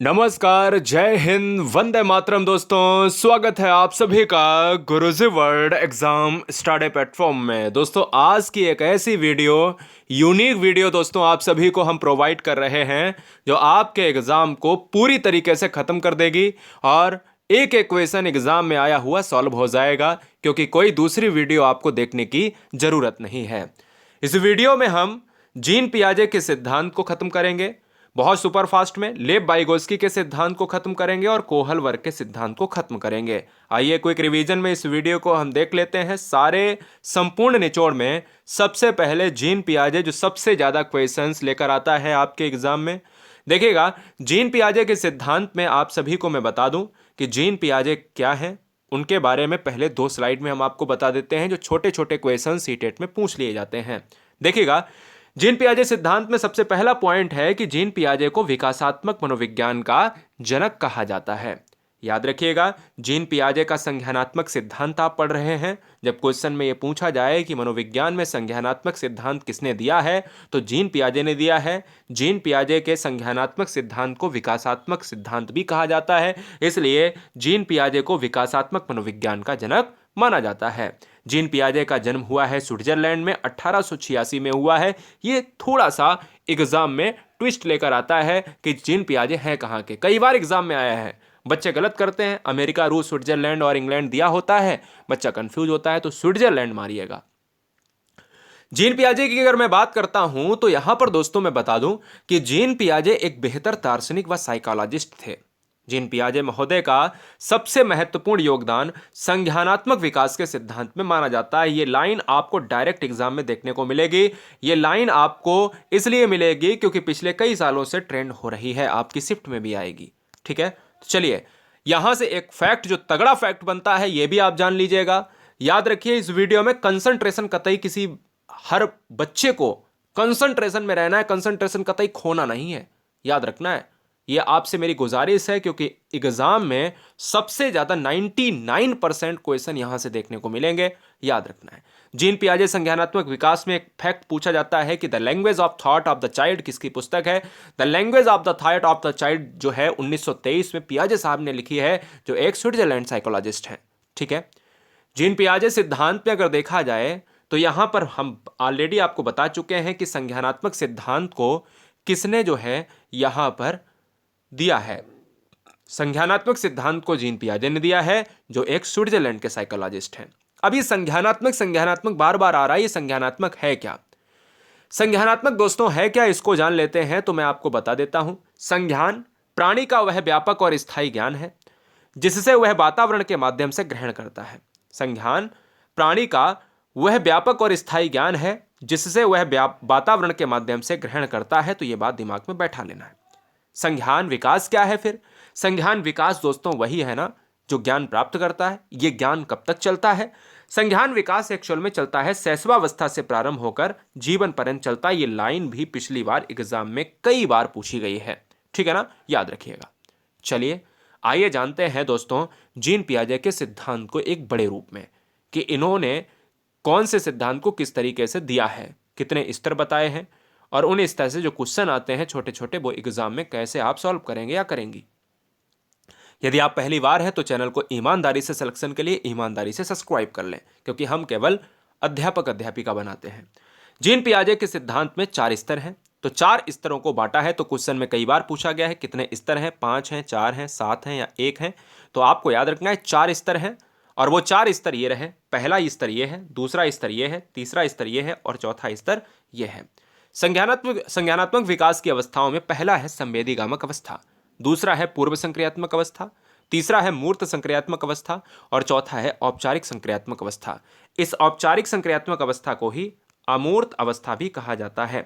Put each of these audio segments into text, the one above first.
नमस्कार, जय हिंद, वंदे मातरम दोस्तों। स्वागत है आप सभी का गुरुजी वर्ल्ड एग्जाम स्टडी प्लेटफॉर्म में। दोस्तों आज की एक ऐसी वीडियो, यूनिक वीडियो दोस्तों आप सभी को हम प्रोवाइड कर रहे हैं जो आपके एग्जाम को पूरी तरीके से ख़त्म कर देगी और एक एक क्वेश्चन एग्जाम में आया हुआ सॉल्व हो जाएगा, क्योंकि कोई दूसरी वीडियो आपको देखने की ज़रूरत नहीं है। इस वीडियो में हम जीन पियाजे के सिद्धांत को ख़त्म करेंगे, बहुत सुपर फास्ट में लेब वाइगोस्की के सिद्धांत को खत्म करेंगे और कोहल वर्ग के सिद्धांत को खत्म करेंगे। आइए क्विक रिवीजन में इस वीडियो को हम देख लेते हैं सारे संपूर्ण निचोड़ में। सबसे पहले जीन पियाजे जो सबसे ज्यादा क्वेश्चंस लेकर आता है आपके एग्जाम में। देखिएगा, जीन पियाजे के सिद्धांत में आप सभी को मैं बता दूं कि जीन पियाजे क्या है, उनके बारे में पहले 2 स्लाइड में हम आपको बता देते हैं जो छोटे छोटे क्वेश्चन सीटेट में पूछ लिए जाते हैं। देखिएगा, जीन पियाजे सिद्धांत में सबसे पहला पॉइंट है कि जीन पियाजे को विकासात्मक मनोविज्ञान का जनक कहा जाता है। याद रखिएगा, जीन पियाजे का संज्ञानात्मक सिद्धांत आप पढ़ रहे हैं। जब क्वेश्चन में यह पूछा जाए कि मनोविज्ञान में संज्ञानात्मक सिद्धांत किसने दिया है, तो जीन पियाजे ने दिया है। जीन पियाजे के संज्ञानात्मक सिद्धांत को विकासात्मक सिद्धांत भी कहा जाता है, इसलिए जीन पियाजे को विकासात्मक मनोविज्ञान का जनक माना जाता है। जीन पियाजे का जन्म हुआ है स्विट्जरलैंड में, 1886 में हुआ है। ये थोड़ा सा एग्जाम में ट्विस्ट लेकर आता है कि जीन पियाजे हैं कहाँ के। कई बार एग्जाम में आया है, बच्चे गलत करते हैं, अमेरिका, रूस, स्विट्जरलैंड और इंग्लैंड दिया होता है, बच्चा कंफ्यूज होता है तो स्विट्जरलैंड मारिएगा। जीन पियाजे की अगर मैं बात करता हूं तो यहां पर दोस्तों मैं बता दूं कि जीन पियाजे एक बेहतर दार्शनिक व साइकोलॉजिस्ट थे। जीन पियाजे महोदय का सबसे महत्वपूर्ण योगदान संज्ञानात्मक विकास के सिद्धांत में माना जाता है। ये लाइन आपको डायरेक्ट एग्जाम में देखने को मिलेगी। ये लाइन आपको इसलिए मिलेगी क्योंकि पिछले कई सालों से ट्रेंड हो रही है, आपकी शिफ्ट में भी आएगी। ठीक है, तो चलिए यहां से एक फैक्ट जो तगड़ा फैक्ट बनता है यह भी आप जान लीजिएगा। याद रखिए, इस वीडियो में कंसंट्रेशन कतई किसी, हर बच्चे को कंसंट्रेशन में रहना है, कंसंट्रेशन कतई खोना नहीं है, याद रखना है। यह आपसे मेरी गुजारिश है, क्योंकि एग्जाम में सबसे ज्यादा 99% क्वेश्चन यहां से देखने को मिलेंगे, याद रखना है। जीन पियाजे संज्ञानात्मक विकास में एक फैक्ट पूछा जाता है कि the language of thought of the child किसकी पुस्तक है। The language of the thought of the child जो है 1923 में पियाजे साहब ने लिखी है, जो एक स्विट्जरलैंड साइकोलॉजिस्ट हैं। ठीक है, जीन पियाजे सिद्धांत में अगर देखा जाए तो यहां पर हम ऑलरेडी आपको बता चुके हैं कि संज्ञानात्मक सिद्धांत को किसने जो है यहां पर दिया है। संज्ञानात्मक सिद्धांत को जीन पियाजे ने दिया है, जो एक स्विट्जरलैंड के साइकोलॉजिस्ट हैं। अब ये संज्ञानात्मक बार बार आ रहा है, ये संज्ञानात्मक है क्या? संज्ञानात्मक दोस्तों है क्या, इसको जान लेते हैं तो मैं आपको बता देता हूं। संज्ञान प्राणी का वह व्यापक और स्थायी ज्ञान है जिससे वह वातावरण के माध्यम से ग्रहण करता है। संज्ञान प्राणी का वह व्यापक और स्थायी ज्ञान है जिससे वह वातावरण के माध्यम से ग्रहण करता है। तो यह बात दिमाग में बैठा लेना है। संज्ञान विकास क्या है फिर? संज्ञान विकास दोस्तों वही है ना जो ज्ञान प्राप्त करता है। यह ज्ञान कब तक चलता है? संज्ञान विकास एक्चुअल में चलता है शैशवावस्था से प्रारंभ होकर जीवन पर्यंत चलता है। ये लाइन भी पिछली बार एग्जाम में कई बार पूछी गई है, ठीक है ना, याद रखिएगा। चलिए आइए जानते हैं दोस्तों जीन पियाजे के सिद्धांत को एक बड़े रूप में, कि इन्होंने कौन से सिद्धांत को किस तरीके से दिया है, कितने स्तर बताए हैं, और उन स्तर से जो क्वेश्चन आते हैं छोटे छोटे, वो एग्जाम में कैसे आप सॉल्व करेंगे या करेंगी। यदि आप पहली बार हैं तो चैनल को ईमानदारी से सिलेक्शन के लिए ईमानदारी से सब्सक्राइब कर लें, क्योंकि हम केवल अध्यापक अध्यापिका बनाते हैं। जीन पियाजे के सिद्धांत में 4 स्तर हैं, तो 4 स्तरों को बांटा है। तो क्वेश्चन में कई बार पूछा गया है कितने स्तर हैं, 5 हैं, 4 हैं, 7 हैं या 1 हैं। तो आपको याद रखना है 4 स्तर हैं, और वो 4 स्तर ये रहे। पहला स्तर ये है, दूसरा स्तर ये है, तीसरा स्तर ये है और चौथा स्तर ये है। संज्ञानात्मक विकास की अवस्थाओं में पहला है संवेदीगामक अवस्था, दूसरा है पूर्व संक्रियात्मक अवस्था, तीसरा है मूर्त संक्रियात्मक अवस्था और चौथा है औपचारिक संक्रियात्मक अवस्था। इस औपचारिक संक्रियात्मक अवस्था को ही अमूर्त अवस्था भी कहा जाता है।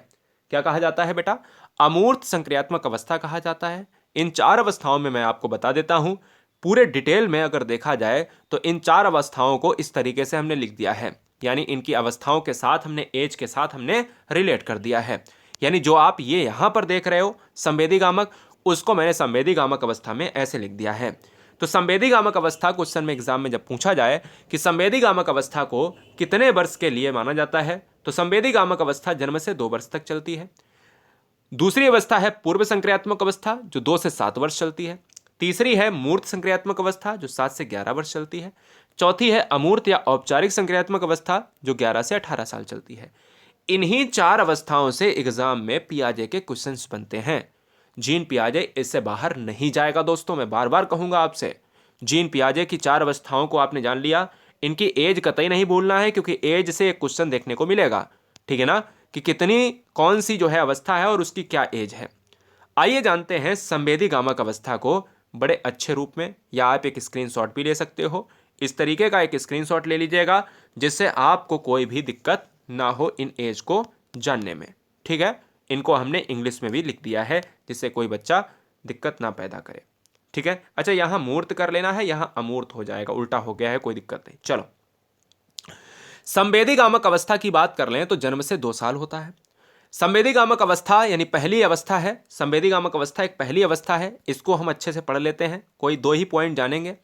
क्या कहा जाता है बेटा? अमूर्त संक्रियात्मक अवस्था कहा जाता है। इन 4 अवस्थाओं में मैं आपको बता देता हूं, पूरे डिटेल में अगर देखा जाए तो इन 4 अवस्थाओं को इस तरीके से हमने लिख दिया है, यानी इनकी अवस्थाओं के साथ हमने एज के साथ हमने रिलेट कर दिया है। यानी जो आप ये यहां पर देख रहे हो संवेदीगामक, उसको मैंने संवेदीगामक अवस्था में ऐसे लिख दिया है। तो संवेदीगामक अवस्था क्वेश्चन में एग्जाम में जब पूछा जाए कि संवेदीगामक अवस्था को कितने वर्ष के लिए माना जाता है, तो संवेदीगामक अवस्था जन्म से 2 वर्ष तक चलती है। दूसरी अवस्था है पूर्व संक्रियात्मक अवस्था जो 2 से 7 वर्ष चलती है। तीसरी है मूर्त संक्रियात्मक अवस्था जो 7 से 11 वर्ष चलती है। चौथी है अमूर्त या औपचारिक संक्रियात्मक अवस्था जो 11 से 18 साल चलती है। इन्हीं 4 अवस्थाओं से एग्जाम में पियाजे के क्वेश्चंस बनते हैं। जीन पियाजे इससे बाहर नहीं जाएगा दोस्तों, मैं बार बार कहूंगा आपसे। जीन पियाजे की 4 अवस्थाओं को आपने जान लिया। इनकी एज कतई नहीं भूलना है क्योंकि एज से एक क्वेश्चन देखने को मिलेगा, ठीक है ना, कि कितनी कौन सी जो है अवस्था है और उसकी क्या एज है। आइए जानते हैं संवेदी गामक अवस्था को बड़े अच्छे रूप में, या आप एक स्क्रीनशॉट भी ले सकते हो। इस तरीके का एक स्क्रीनशॉट ले लीजिएगा जिससे आपको कोई भी दिक्कत ना हो इन एज को जानने में, ठीक है। इनको हमने इंग्लिश में भी लिख दिया है जिससे कोई बच्चा दिक्कत ना पैदा करे, ठीक है। अच्छा, यहां मूर्त कर लेना है, यहां अमूर्त हो जाएगा, उल्टा हो गया है, कोई दिक्कत नहीं। चलो, संवेदी गामक अवस्था की बात कर लें तो जन्म से 2 साल होता है। संवेदी गामक अवस्था यानी पहली अवस्था है। संवेदी गामक अवस्था एक पहली अवस्था है, इसको हम अच्छे से पढ़ लेते हैं, कोई 2 ही पॉइंट जानेंगे।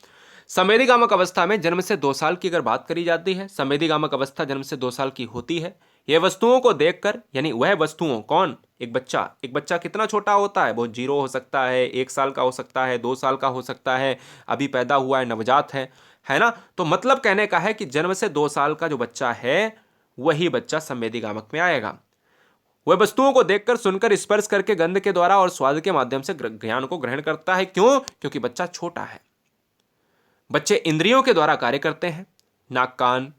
संवेदी गामक अवस्था में जन्म से 2 साल की अगर बात करी जाती है, संवेदी गामक अवस्था जन्म से 2 साल की होती है। यह वस्तुओं को देखकर, यानी वह वस्तुओं, कौन, एक बच्चा कितना छोटा होता है, वो 0 हो सकता है, 1 साल का हो सकता है, 2 साल का हो सकता है, अभी पैदा हुआ है, नवजात है ना। तो मतलब कहने का है कि जन्म से 2 साल का जो बच्चा है वही बच्चा संवेदी गामक में आएगा। वह वस्तुओं को देखकर, सुनकर, स्पर्श करके, गंध के द्वारा और स्वाद के माध्यम से ज्ञान को ग्रहण करता है। क्यों? क्योंकि बच्चा छोटा है। बच्चे इंद्रियों के द्वारा कार्य करते हैं। नाक, कान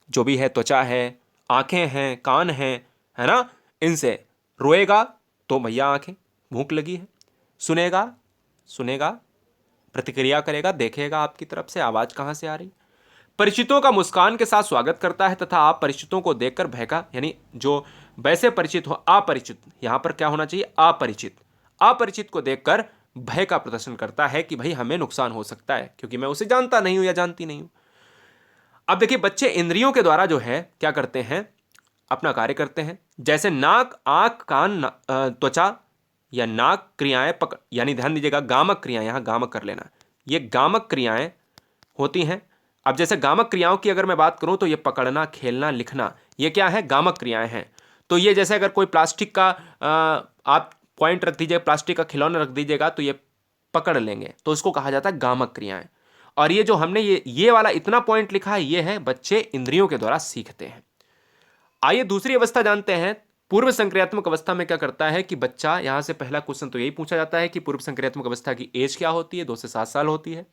जो भी है, त्वचा है, आंखें हैं, कान हैं, है ना, इनसे। रोएगा तो भैया आंखें, भूख लगी है। सुनेगा, प्रतिक्रिया करेगा, देखेगा आपकी तरफ से आवाज कहां से आ रही। परिचितों का मुस्कान के साथ स्वागत करता है तथा आप परिचितों को देखकर भय का, यानी जो वैसे परिचित हो, अपरिचित, यहां पर क्या होना चाहिए, अपरिचित को देखकर भय का प्रदर्शन करता है कि भाई हमें नुकसान हो सकता है क्योंकि मैं उसे जानता नहीं हूं या जानती नहीं हूं। अब देखिए, बच्चे इंद्रियों के द्वारा जो है क्या करते हैं, अपना कार्य करते हैं। जैसे नाक, आंख, कान, त्वचा या नाक क्रियाएं पकड़, यानी ध्यान दीजिएगा गामक क्रियाएं, यहां गामक कर लेना, ये गामक क्रियाएं होती हैं। अब जैसे गामक क्रियाओं की अगर मैं बात करूं तो ये पकड़ना, खेलना, लिखना, ये क्या है, गामक क्रियाएं हैं। तो ये जैसे अगर कोई प्लास्टिक का आप पॉइंट रख दीजिए, प्लास्टिक का खिलौना रख दीजिएगा तो ये पकड़ लेंगे, तो इसको कहा जाता है गामक क्रियाएं। और ये जो हमने ये वाला इतना पॉइंट लिखा है, ये है बच्चे इंद्रियों के द्वारा सीखते हैं। आइए दूसरी अवस्था जानते हैं। पूर्व संक्रियात्मक अवस्था में क्या करता है कि बच्चा, यहां से पहला क्वेश्चन तो यही पूछा जाता है कि पूर्व संक्रियात्मक अवस्था की एज क्या होती है, 2 से 7 साल होती है।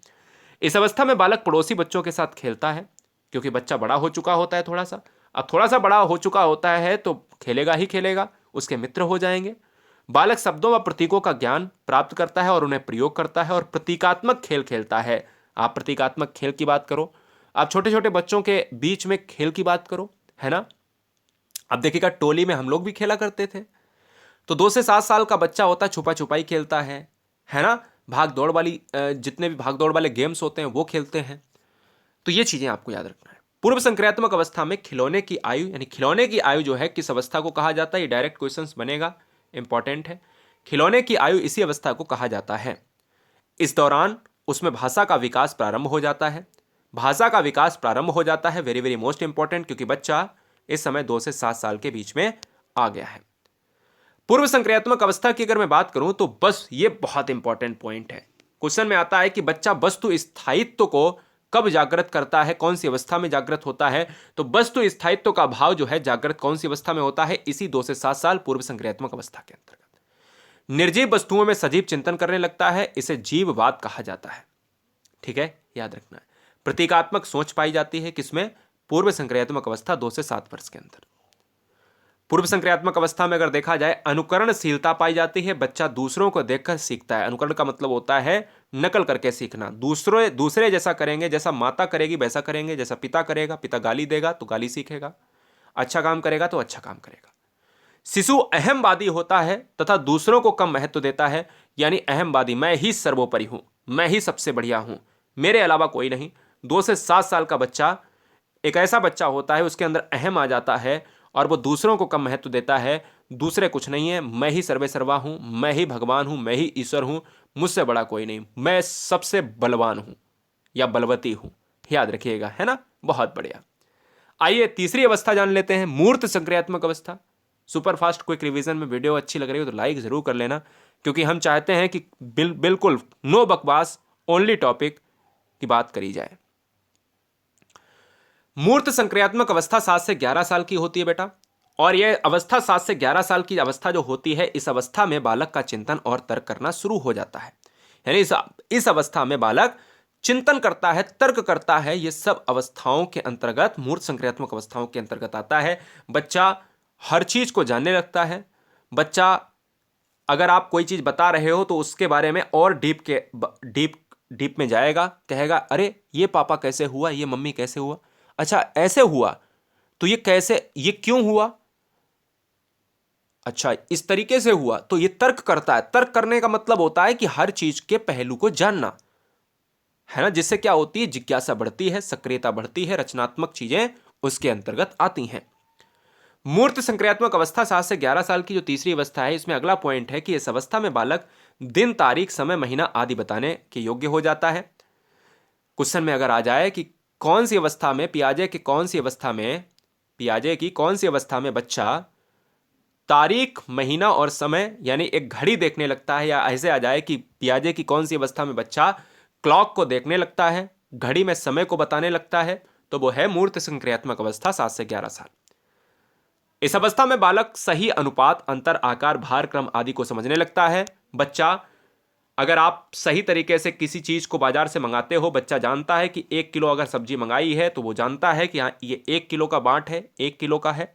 इस अवस्था में बालक पड़ोसी बच्चों के साथ खेलता है क्योंकि बच्चा बड़ा हो चुका होता है थोड़ा सा। अब थोड़ा सा बड़ा हो चुका होता है तो खेलेगा ही खेलेगा, उसके मित्र हो जाएंगे। बालक शब्दों व प्रतीकों का ज्ञान प्राप्त करता है और उन्हें प्रयोग करता है और प्रतीकात्मक खेल खेलता है। आप प्रतीकात्मक खेल की बात करो, आप छोटे छोटे बच्चों के बीच में खेल की बात करो, है ना। अब देखिएगा, टोली में हम लोग भी खेला करते थे। तो 2 से 7 साल का बच्चा होता है, छुपा छुपाई खेलता है ना, भाग दौड़ वाली, जितने भी भाग दौड़ वाले गेम्स होते हैं वो खेलते हैं। तो ये चीजें आपको याद रखना है। पूर्व संक्रियात्मक अवस्था में खिलौने की आयु, यानी खिलौने की आयु जो है किस अवस्था को कहा जाता है, ये डायरेक्ट क्वेश्चंस बनेगा, इंपॉर्टेंट है। खिलौने की आयु इसी अवस्था को कहा जाता है। इस दौरान उसमें भाषा का विकास प्रारंभ हो जाता है। भाषा का विकास प्रारंभ हो जाता है, वेरी वेरी मोस्ट इंपॉर्टेंट, क्योंकि बच्चा इस समय 2 से 7 साल के बीच में आ गया है। पूर्व संक्रियात्मक अवस्था की अगर मैं बात करूं तो बस ये बहुत इंपॉर्टेंट पॉइंट है। क्वेश्चन में आता है कि बच्चा वस्तु स्थायित्व को कब जागृत करता है, कौन सी अवस्था में जागृत होता है। तो वस्तु स्थायित्व का भाव जो है जागृत कौन सी अवस्था में होता है, इसी 2 से 7 साल पूर्व संक्रियात्मक अवस्था के अंतर्गत। निर्जीव वस्तुओं में सजीव चिंतन करने लगता है, इसे जीववाद कहा जाता है, ठीक है, याद रखना है। प्रतीकात्मक सोच पाई जाती है किसमें, पूर्व संक्रियात्मक अवस्था 2 से 7 वर्ष के अंदर। पूर्व संक्रियात्मक अवस्था में अगर देखा जाए, अनुकरणशीलता पाई जाती है, बच्चा दूसरों को देखकर सीखता है। अनुकरण का मतलब होता है नकल करके सीखना, दूसरे जैसा करेंगे, जैसा माता करेगी वैसा करेंगे, जैसा पिता करेगा, पिता गाली देगा तो गाली सीखेगा, अच्छा काम करेगा तो अच्छा काम करेगा। शिशु अहमवादी होता है तथा दूसरों को कम महत्व देता है, यानी अहमवादी, मैं ही सर्वोपरि हूं, मैं ही सबसे बढ़िया हूं, मेरे अलावा कोई नहीं। 2 से 7 साल का बच्चा एक ऐसा बच्चा होता है, उसके अंदर अहम आ जाता है और वो दूसरों को कम महत्व देता है, दूसरे कुछ नहीं है, मैं ही सर्वे सर्वा हूं, मैं ही भगवान हूं, मैं ही ईश्वर हूं, मुझसे बड़ा कोई नहीं, मैं सबसे बलवान हूं या बलवती हूं, याद रखिएगा, है ना, बहुत बढ़िया। आइए तीसरी अवस्था जान लेते हैं, मूर्त संक्रियात्मक अवस्था। सुपर फास्ट क्विक रिवीजन में वीडियो अच्छी लग रही हो तो लाइक ज़रूर कर लेना, क्योंकि हम चाहते हैं कि बिल्कुल नो बकवास, ओनली टॉपिक की बात करी जाए। मूर्त संक्रियात्मक अवस्था 7 से 11 साल की होती है बेटा, और यह अवस्था 7 से 11 साल की अवस्था जो होती है, इस अवस्था में बालक का चिंतन और तर्क करना शुरू हो जाता है। यानी इस अवस्था में बालक चिंतन करता है, तर्क करता है। ये सब अवस्थाओं के अंतर्गत, मूर्त संक्रियात्मक अवस्थाओं के अंतर्गत आता है। बच्चा हर चीज को जानने लगता है। बच्चा अगर आप कोई चीज बता रहे हो तो उसके बारे में और डीप में जाएगा, कहेगा अरे ये पापा कैसे हुआ, ये मम्मी कैसे हुआ, अच्छा ऐसे हुआ, तो ये कैसे, ये क्यों हुआ, अच्छा इस तरीके से हुआ, तो ये तर्क करता है। तर्क करने का मतलब होता है कि हर चीज के पहलू को जानना, है ना, जिससे क्या होती है, जिज्ञासा बढ़ती है, सक्रियता बढ़ती है, रचनात्मक चीजें उसके अंतर्गत आती हैं। मूर्त संक्रियात्मक अवस्था 7 से 11 साल की जो तीसरी अवस्था है, इसमें अगला पॉइंट है कि इस अवस्था में बालक दिन, तारीख, समय, महीना आदि बताने के योग्य हो जाता है। क्वेश्चन में अगर आ जाए कि कौन सी अवस्था में पियाजे की कौन सी अवस्था में पियाजे की कौन सी अवस्था में बच्चा तारीख, महीना और समय यानी एक घड़ी देखने लगता है, या ऐसे आ जाए कि पियाजे की कौन सी अवस्था में बच्चा क्लॉक को देखने लगता है, घड़ी में समय को बताने लगता है, तो वो है मूर्त संक्रियात्मक अवस्था 7 से 11 साल। इस अवस्था में बालक सही अनुपात, अंतर, आकार, भार, क्रम आदि को समझने लगता है। बच्चा, अगर आप सही तरीके से किसी चीज को बाजार से मंगाते हो, बच्चा जानता है कि 1 किलो अगर सब्जी मंगाई है तो वो जानता है कि हाँ ये 1 किलो का बांट है, 1 किलो का है।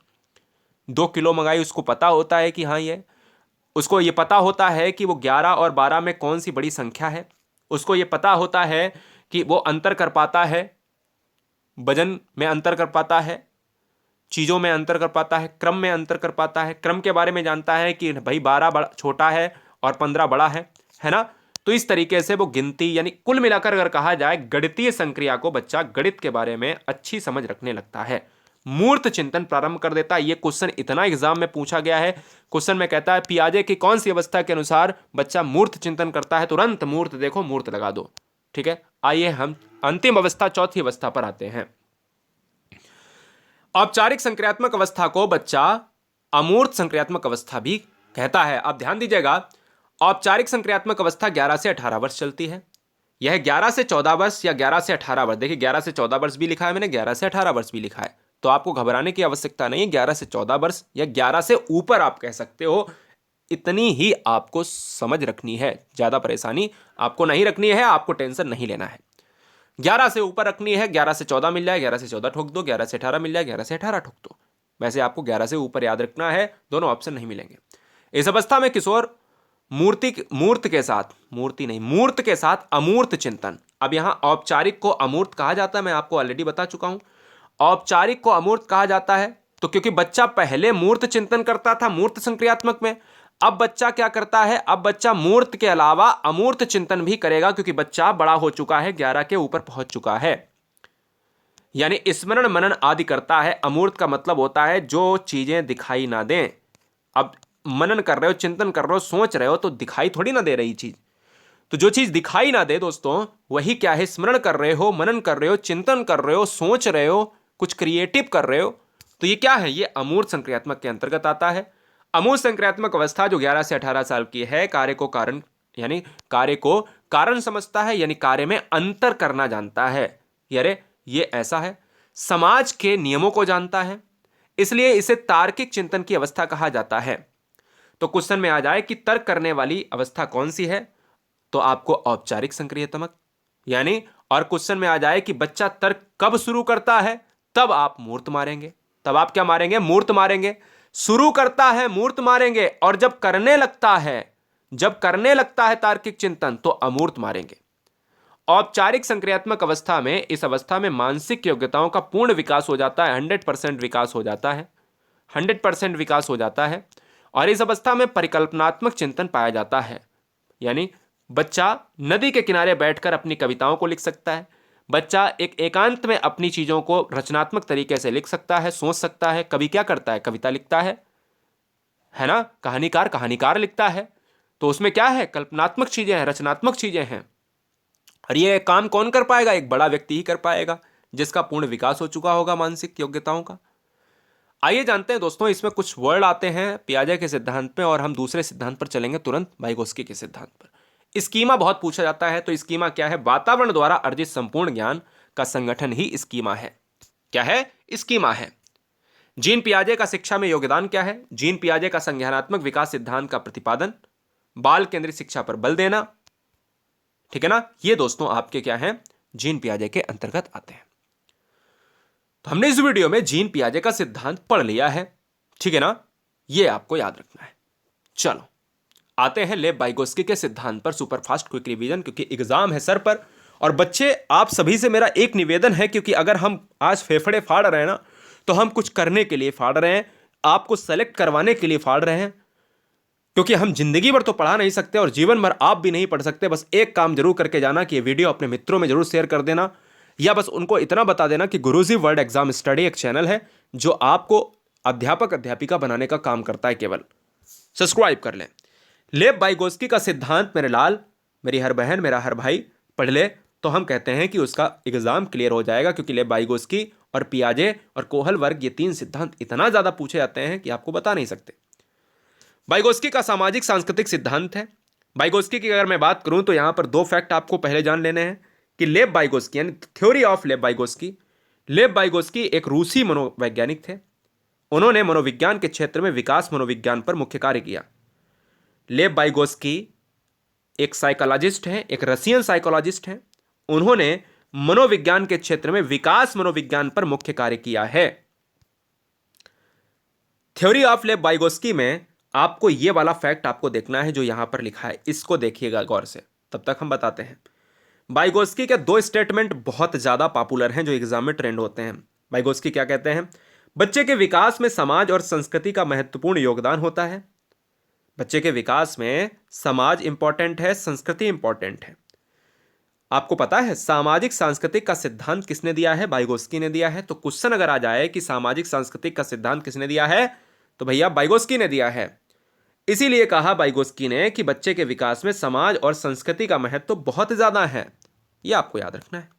2 किलो मंगाई, उसको पता होता है कि हाँ ये, उसको ये पता होता है कि वो 11 और 12 में कौन सी बड़ी संख्या है। उसको ये पता होता है कि वो अंतर कर पाता है, वजन में अंतर कर पाता है, चीज़ों में अंतर कर पाता है, क्रम में अंतर कर पाता है, क्रम के बारे में जानता है कि भाई 12 बड़ा छोटा है और 15 बड़ा है ना। तो इस तरीके से वो गिनती, यानी कुल मिलाकर अगर कहा जाए गणितीय संक्रिया को बच्चा गणित के बारे में अच्छी समझ रखने लगता है, मूर्त चिंतन प्रारंभ कर देता है। ये क्वेश्चन इतना एग्जाम में पूछा गया है। क्वेश्चन में कहता है पियाजे की कौन सी अवस्था के अनुसार बच्चा मूर्त चिंतन करता है, तुरंत मूर्त देखो, मूर्त लगा दो। ठीक है, आइए हम अंतिम अवस्था, चौथी अवस्था पर आते हैं। औपचारिक संक्रियात्मक अवस्था को बच्चा अमूर्त संक्रियात्मक अवस्था भी कहता है। अब ध्यान दीजिएगा, औपचारिक संक्रियात्मक अवस्था 11 से 18 वर्ष चलती है। यह 11 से 14 वर्ष या 11 से 18 वर्ष, देखिए 11 से 14 वर्ष भी लिखा है मैंने, 11 से 18 वर्ष भी लिखा है, तो आपको घबराने की आवश्यकता नहीं है। 11 से 14 वर्ष या 11 से ऊपर आप कह सकते हो, इतनी ही आपको समझ रखनी है, ज्यादा परेशानी आपको नहीं रखनी है, आपको टेंशन नहीं लेना है। 11 से ऊपर रखनी है, 11 से 14 मिल जाए 11 से 14 ठोक दो, 11 से 18 मिल जाए 11 से 18 ठोक दो। वैसे आपको 11 से ऊपर याद रखना है, दोनों ऑप्शन नहीं मिलेंगे। इस अवस्था में किशोर मूर्त के साथ, मूर्ति नहीं, मूर्त के साथ अमूर्त चिंतन। अब यहां औपचारिक को अमूर्त कहा जाता है, मैं आपको ऑलरेडी बता चुका हूं। औपचारिक को अमूर्त कहा जाता है तो क्योंकि बच्चा पहले मूर्त चिंतन करता था मूर्त संक्रियात्मक में, अब बच्चा क्या करता है, अब बच्चा मूर्त के अलावा अमूर्त चिंतन भी करेगा, क्योंकि बच्चा बड़ा हो चुका है, 11 के ऊपर पहुंच चुका है। यानी स्मरण मनन आदि करता है। अमूर्त का मतलब होता है जो चीजें दिखाई ना दें। अब मनन कर रहे हो, चिंतन कर रहे हो, सोच रहे हो, तो दिखाई थोड़ी ना दे रही चीज, तो जो चीज दिखाई ना दे दोस्तों, वही क्या है, स्मरण कर रहे हो, मनन कर रहे हो, चिंतन कर रहे हो, सोच रहे हो, कुछ क्रिएटिव कर रहे हो, तो ये क्या है, ये अमूर्त संक्रियात्मक के अंतर्गत आता है। अमूर्त संक्रियात्मक अवस्था जो 11 से 18 साल की है, कार्य को कारण, यानी कार्य को कारण समझता है, यानी कार्य में अंतर करना जानता है। अरे ये ऐसा है, समाज के नियमों को जानता है, इसलिए इसे तार्किक चिंतन की अवस्था कहा जाता है। तो क्वेश्चन में आ जाए कि तर्क करने वाली अवस्था कौन सी है, तो आपको औपचारिक संक्रियात्मक, यानी, और क्वेश्चन में आ जाए कि बच्चा तर्क कब शुरू करता है, तब आप मूर्त मारेंगे। तब आप क्या मारेंगे, मूर्त मारेंगे। शुरू करता है मूर्त मारेंगे, और जब करने लगता है तार्किक चिंतन, तो अमूर्त मारेंगे। औपचारिक संक्रियात्मक अवस्था में, इस अवस्था में मानसिक योग्यताओं का पूर्ण विकास हो जाता है, 100% विकास हो जाता है, 100% विकास हो जाता है। और इस अवस्था में परिकल्पनात्मक चिंतन पाया जाता है, यानी बच्चा नदी के किनारे बैठकर अपनी कविताओं को लिख सकता है, बच्चा एक एकांत में अपनी चीज़ों को रचनात्मक तरीके से लिख सकता है, सोच सकता है। कवि क्या करता है, कविता लिखता है ना, कहानीकार कहानीकार लिखता है, तो उसमें क्या है, कल्पनात्मक चीज़ें हैं, रचनात्मक चीज़ें हैं। और ये काम कौन कर पाएगा, एक बड़ा व्यक्ति ही कर पाएगा, जिसका पूर्ण विकास हो चुका होगा मानसिक योग्यताओं का। आइए जानते हैं दोस्तों, इसमें कुछ वर्ड आते हैं पियाजे के सिद्धांत पे और हम दूसरे सिद्धांत पर चलेंगे तुरंत, वाइगोत्स्की के सिद्धांत पर। स्कीमा बहुत पूछा जाता है, तो स्कीमा क्या है? वातावरण द्वारा अर्जित संपूर्ण ज्ञान का संगठन ही स्कीमा है। क्या है? स्कीमा है। जीन पियाजे का शिक्षा में योगदान क्या है? जीन पियाजे का संज्ञानात्मक विकास सिद्धांत का प्रतिपादन, बाल केंद्रित शिक्षा पर बल देना। ठीक है ना? ये दोस्तों आपके क्या है? जीन पियाजे के अंतर्गत आते हैं। तो हमने इस वीडियो में जीन पियाजे का सिद्धांत पढ़ लिया है। ठीक है ना? ये आपको याद रखना है। चलो आते हैं लेव वाइगोत्स्की के सिद्धांत पर सुपरफास्ट क्विक रिवीजन, क्योंकि एग्जाम है सर पर। और बच्चे, आप सभी से मेरा एक निवेदन है, क्योंकि अगर हम आज फेफड़े फाड़ रहे हैं ना, तो हम कुछ करने के लिए फाड़ रहे हैं, आपको सेलेक्ट करवाने के लिए फाड़ रहे हैं। क्योंकि हम जिंदगी भर तो पढ़ा नहीं सकते और जीवन भर आप भी नहीं पढ़ सकते। बस एक काम जरूर करके जाना कि ये वीडियो अपने मित्रों में जरूर शेयर कर देना, या बस उनको इतना बता देना कि गुरुजी वर्ल्ड एग्जाम स्टडी एक चैनल है जो आपको अध्यापक अध्यापिका बनाने का काम करता है। केवल सब्सक्राइब कर लें। लेव वाइगोत्स्की का सिद्धांत मेरे लाल, मेरी हर बहन, मेरा हर भाई पढ़ ले तो हम कहते हैं कि उसका एग्जाम क्लियर हो जाएगा। क्योंकि लेव वाइगोत्स्की और पियाजे और कोहल वर्ग, ये तीन सिद्धांत इतना ज्यादा पूछे जाते हैं कि आपको बता नहीं सकते। वाइगोत्स्की का सामाजिक सांस्कृतिक सिद्धांत है। वाइगोत्स्की की अगर मैं बात करूं तो यहां पर दो फैक्ट आपको पहले जान लेने हैं कि लेव वाइगोत्स्की यानी थ्योरी ऑफ लेव वाइगोत्स्की, लेव वाइगोत्स्की एक रूसी मनोवैज्ञानिक थे। उन्होंने मनोविज्ञान के क्षेत्र में विकास मनोविज्ञान पर मुख्य कार्य किया। लेव वाइगोत्स्की एक साइकोलॉजिस्ट हैं, एक रशियन साइकोलॉजिस्ट हैं। उन्होंने मनोविज्ञान के क्षेत्र में विकास मनोविज्ञान पर मुख्य कार्य किया है। थ्योरी ऑफ लेव वाइगोत्स्की में आपको यह वाला फैक्ट आपको देखना है जो यहां पर लिखा है, इसको देखिएगा गौर से, तब तक हम बताते हैं। वाइगोत्स्की के दो स्टेटमेंट बहुत ज्यादा पॉपुलर हैं जो एग्जाम में ट्रेंड होते हैं। वाइगोत्स्की क्या कहते हैं? बच्चे के विकास में समाज और संस्कृति का महत्वपूर्ण योगदान होता है। बच्चे के विकास में समाज इंपॉर्टेंट है, संस्कृति इंपॉर्टेंट है। आपको पता है सामाजिक सांस्कृतिक का सिद्धांत किसने दिया है? वाइगोत्स्की ने दिया है। तो क्वेश्चन अगर आ जाए कि सामाजिक सांस्कृतिक का सिद्धांत किसने दिया है, तो भैया वाइगोत्स्की ने दिया है। इसीलिए कहा वाइगोत्स्की ने कि बच्चे के विकास में समाज और संस्कृति का महत्व बहुत ज्यादा है। यह आपको याद रखना है।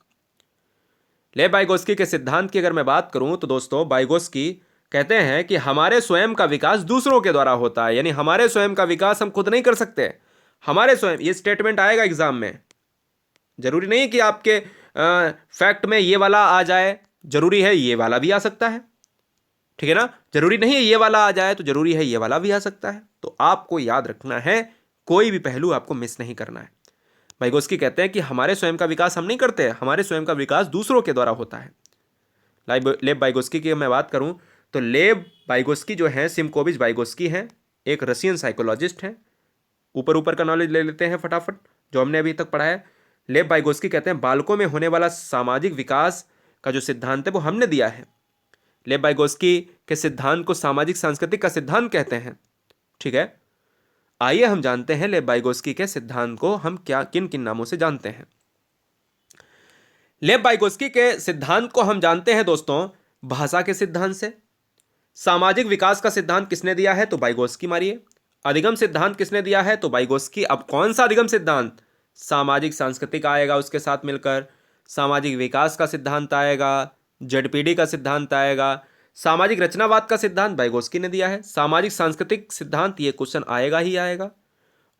लेव वाइगोत्स्की के सिद्धांत की अगर मैं बात करूं तो दोस्तों, वाइगोत्स्की कहते हैं कि हमारे स्वयं का विकास दूसरों के द्वारा होता है। यानी हमारे स्वयं का विकास हम खुद नहीं कर सकते, हमारे स्वयं। ये स्टेटमेंट आएगा एग्जाम में। जरूरी नहीं कि आपके फैक्ट में ये वाला आ जाए, जरूरी है ये वाला भी आ सकता है। ठीक है ना? जरूरी नहीं है ये वाला आ जाए तो जरूरी है ये वाला भी आ सकता है। तो आपको याद रखना है, कोई भी पहलू आपको मिस नहीं करना है। वाइगोत्स्की कहते हैं कि हमारे स्वयं का विकास हम नहीं करते, हमारे स्वयं का विकास दूसरों के द्वारा होता है। लेव वाइगोत्स्की की मैं बात करूं तो लेव वाइगोत्स्की जो है, सिमकोविच वाइगोत्स्की हैं, एक रशियन साइकोलॉजिस्ट हैं। ऊपर ऊपर का नॉलेज ले लेते हैं फटाफट जो हमने अभी तक पढ़ा है। लेव वाइगोत्स्की कहते हैं बालकों में होने वाला सामाजिक विकास का जो सिद्धांत है वो हमने दिया है। लेव वाइगोत्स्की के सिद्धांत को सामाजिक सांस्कृतिक का सिद्धांत कहते हैं। ठीक है, आइए हम जानते हैं लेव वाइगोत्स्की के सिद्धांत को हम क्या किन किन नामों से जानते हैं। लेव वाइगोत्स्की के सिद्धांत को हम जानते हैं दोस्तों भाषा के सिद्धांत से। सामाजिक विकास का सिद्धांत किसने दिया है? तो वाइगोत्स्की मारिए। अधिगम सिद्धांत किसने दिया है? तो वाइगोत्स्की। अब कौन सा अधिगम सिद्धांत? सामाजिक सांस्कृतिक आएगा, उसके साथ मिलकर सामाजिक विकास का सिद्धांत आएगा, जेडपीडी का सिद्धांत आएगा। सामाजिक रचनावाद का सिद्धांत वाइगोत्स्की ने दिया है। सामाजिक सांस्कृतिक सिद्धांत, ये क्वेश्चन आएगा ही आएगा।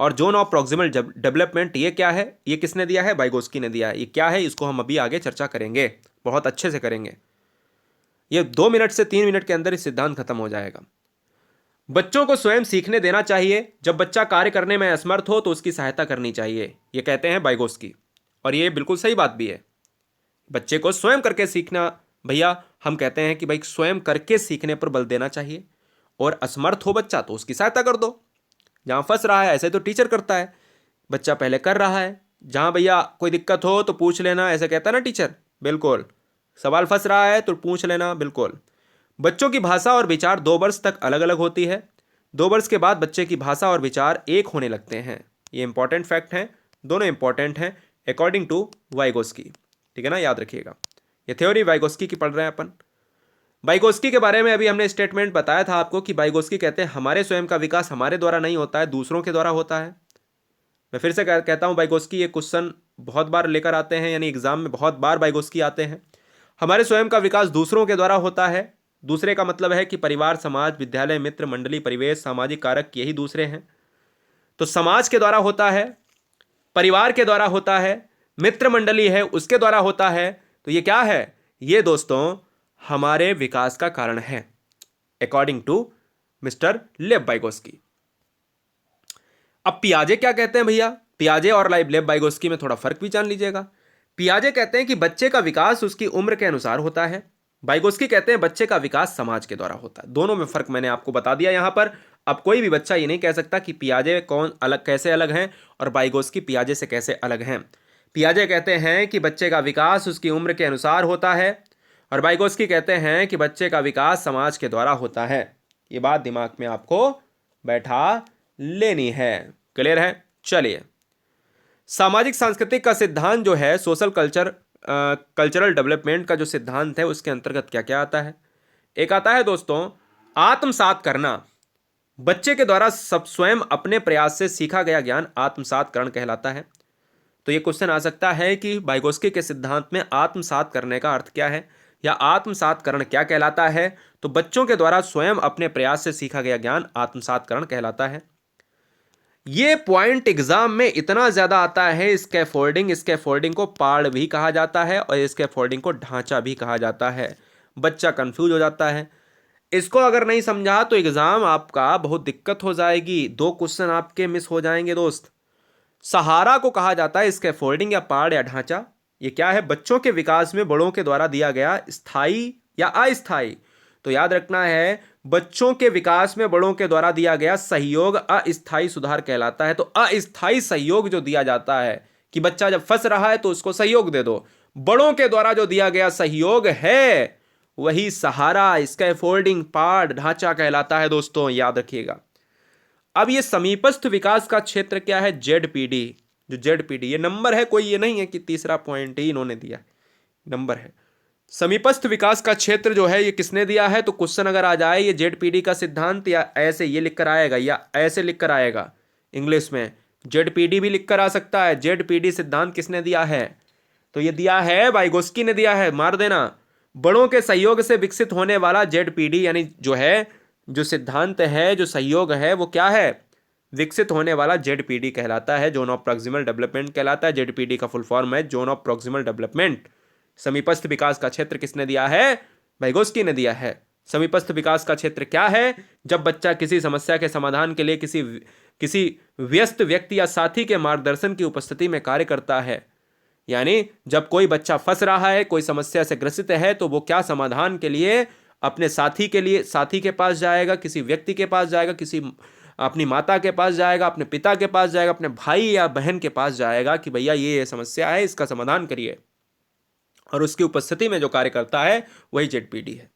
और जोन ऑफ प्रॉक्सिमल डेवलपमेंट, ये क्या है? ये किसने दिया है? वाइगोत्स्की ने दिया है। ये क्या है? इसको हम अभी आगे चर्चा करेंगे, बहुत अच्छे से करेंगे। ये 2 मिनट से 3 मिनट के अंदर इस सिद्धांत खत्म हो जाएगा। बच्चों को स्वयं सीखने देना चाहिए। जब बच्चा कार्य करने में असमर्थ हो तो उसकी सहायता करनी चाहिए, ये कहते हैं वाइगोत्स्की। और ये बिल्कुल सही बात भी है। बच्चे को स्वयं करके सीखना, भैया हम कहते हैं कि भाई स्वयं करके सीखने पर बल देना चाहिए। और असमर्थ हो बच्चा तो उसकी सहायता कर दो। जहाँ फंस रहा है, ऐसे तो टीचर करता है, बच्चा पहले कर रहा है, जहाँ भैया कोई दिक्कत हो तो पूछ लेना, ऐसे कहता है ना टीचर। बिल्कुल, सवाल फंस रहा है तो पूछ लेना। बिल्कुल। बच्चों की भाषा और विचार 2 वर्ष तक अलग अलग होती है। 2 वर्ष के बाद बच्चे की भाषा और विचार एक होने लगते हैं। ये इंपॉर्टेंट फैक्ट हैं, दोनों इंपॉर्टेंट हैं अकॉर्डिंग टू वाइगोत्स्की। ठीक है ना, याद रखिएगा। ये थ्योरी वाइगोत्स्की की पढ़ रहे हैं अपन। वाइगोत्स्की के बारे में अभी हमने स्टेटमेंट बताया था आपको कि वाइगोत्स्की कहते हैं हमारे स्वयं का विकास हमारे द्वारा नहीं होता है, दूसरों के द्वारा होता है। मैं फिर से कहता हूँ, वाइगोत्स्की ये क्वेश्चन बहुत बार लेकर आते हैं, यानी एग्जाम में बहुत बार वाइगोत्स्की आते हैं। हमारे स्वयं का विकास दूसरों के द्वारा होता है, दूसरे का मतलब है कि परिवार, समाज, विद्यालय, मित्र, मंडली, परिवेश, सामाजिक कारक, यही दूसरे हैं। तो समाज के द्वारा होता है, परिवार के द्वारा होता है, मित्र मंडली है उसके द्वारा होता है। तो ये क्या है? ये दोस्तों हमारे विकास का कारण है, अकॉर्डिंग टू मिस्टर लेव वाइगोस्की। अब पियाजे क्या कहते हैं भैया? पियाजे और लेव वाइगोस्की में थोड़ा फर्क भी जान लीजिएगा। पियाजे कहते हैं कि बच्चे का विकास उसकी उम्र के अनुसार होता है। वाइगोस्की कहते हैं बच्चे का विकास समाज के द्वारा होता है। दोनों में फर्क मैंने आपको बता दिया यहां पर। अब कोई भी बच्चा ये नहीं कह सकता कि पियाजे कौन अलग, कैसे अलग हैं और वाइगोस्की पियाजे से कैसे अलग हैं। पियाजे कहते हैं कि बच्चे का विकास उसकी उम्र के अनुसार होता है और वाइगोस्की कहते हैं कि बच्चे का विकास समाज के द्वारा होता है। ये बात दिमाग में आपको बैठा लेनी है। क्लियर है? चलिए, सामाजिक सांस्कृतिक का सिद्धांत जो है, सोशल कल्चरल डेवलपमेंट का जो सिद्धांत है, उसके अंतर्गत क्या क्या आता है? एक आता है दोस्तों आत्मसात करना। बच्चे के द्वारा सब स्वयं अपने प्रयास से सीखा गया ज्ञान आत्मसातकरण कहलाता है। तो ये क्वेश्चन आ सकता है कि वाइगोस्की के सिद्धांत में आत्मसात करने का अर्थ क्या है या आत्मसातकरण क्या कहलाता है? तो बच्चों के द्वारा स्वयं अपने प्रयास से सीखा गया ज्ञान आत्मसातकरण कहलाता है। ये पॉइंट एग्जाम में इतना ज्यादा आता है। स्कैफोल्डिंग को पाड़ भी कहा जाता है और स्कैफोल्डिंग को ढांचा भी कहा जाता है। बच्चा कंफ्यूज हो जाता है। इसको अगर नहीं समझा तो एग्जाम आपका बहुत दिक्कत हो जाएगी। 2 क्वेश्चन आपके मिस हो जाएंगे दोस्त। सहारा को कहा जाता है स्कैफोल्डिंग या पाड़ या ढांचा। ये क्या है? बच्चों के विकास में बड़ों के द्वारा दिया गया स्थायी या अस्थायी। तो याद रखना है, बच्चों के विकास में बड़ों के द्वारा दिया गया सहयोग अस्थायी सुधार कहलाता है। तो अस्थायी सहयोग जो दिया जाता है कि बच्चा जब फंस रहा है तो उसको सहयोग दे दो, बड़ों के द्वारा जो दिया गया सहयोग है वही सहारा, स्कैफोल्डिंग, पाड़, ढांचा कहलाता है दोस्तों, याद रखिएगा। अब ये समीपस्थ विकास का क्षेत्र क्या है? जेडपीडी। जो जेडपीडी ये नंबर है, कोई ये नहीं है कि तीसरा पॉइंट ही इन्होंने दिया, नंबर है। समीपस्थ विकास का क्षेत्र जो है ये किसने दिया है? तो क्वेश्चन अगर आ जाए ये जेडपीडी का सिद्धांत, या ऐसे ये लिखकर आएगा या ऐसे लिखकर आएगा, इंग्लिश में जेडपीडी भी लिखकर आ सकता है। जेडपीडी सिद्धांत किसने दिया है? तो ये दिया है वाइगोस्की ने दिया है, मार देना। बड़ों के सहयोग से विकसित होने वाला जेडपीडी यानी जो है, जो सिद्धांत है, जो सहयोग है, वो क्या है? विकसित होने वाला जेडपीडी कहलाता है, जोन ऑफ प्रॉक्सिमल डेवलपमेंट कहलाता है। जेडपीडी का फुल फॉर्म है जोन ऑफ प्रॉक्सिमल डेवलपमेंट। समीपस्थ विकास का क्षेत्र किसने दिया है? वाइगोस्की ने दिया है। समीपस्थ विकास का क्षेत्र क्या है? जब बच्चा किसी समस्या के समाधान के लिए किसी व्यस्त व्यक्ति या साथी के मार्गदर्शन की उपस्थिति में कार्य करता है। यानी जब कोई बच्चा फंस रहा है, कोई समस्या से ग्रसित है, तो वो क्या समाधान के लिए अपने साथी के पास जाएगा, किसी व्यक्ति के पास जाएगा, अपनी माता के पास जाएगा, अपने पिता के पास जाएगा, अपने भाई या बहन के पास जाएगा कि भैया ये समस्या है, इसका समाधान करिए। और उसकी उपस्थिति में जो कार्य करता है वही जेडपीडी है।